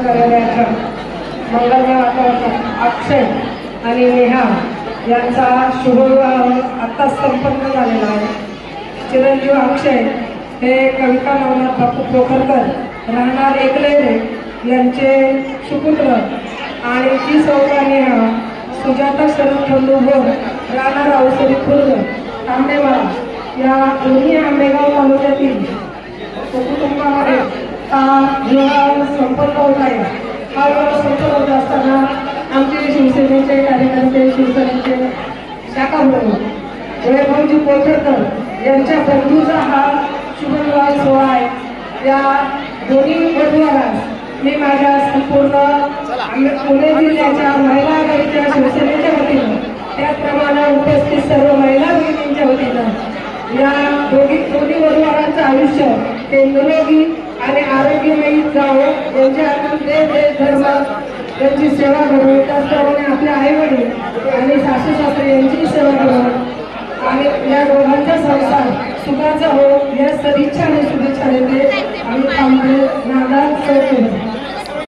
कार्यालयाच्या मंगलमय वातावरणात अक्षय आणि नेहा यांचा शुभविवाह आत्ताच संपन्न झालेला आहे। चिरंजीव अक्षय हे कविता नवनाथ बापू पोखरकर राहणार एकलेरे यांचे सुपुत्र आणि ती सौदा नेहा सुजाता शरद खंडूभोर राहणार अवसरी खुर्द तांबेवाडा या दोन्ही आंबेगाव तालुक्यातील कुटुंबामध्ये विवाह संपन्न होत आहे। हा विवाह संपन्न होत असताना आमचे शिवसेनेचे कार्यकर्ते शिवसेनेचे शाखा प्रमुख वैभवजी पोखरकर यांच्या बंधूचा हा शुभविवाह सोहळा आहे। या दोन्ही वधूवरांस मी माझ्या संपूर्ण पुणे जिल्ह्याच्या महिला आघाडीच्या शिवसेनेच्या वतीनं त्याचप्रमाणे उपस्थित सर्व महिला भगिनींच्या वतीनं या दोन्ही वधूवरांचं आयुष्य हे निरोगी आणि आरोग्यमयी जावं, यांच्या हातून देश धर्म यांची सेवा करून त्याचप्रमाणे आपल्या आईवडील आणि सासू सासरे यांची सेवा करून आणि या दोघांचा संसार सुखाचा हो या सदिच्छा आणि शुभेच्छा देते आम्ही थांबले नादा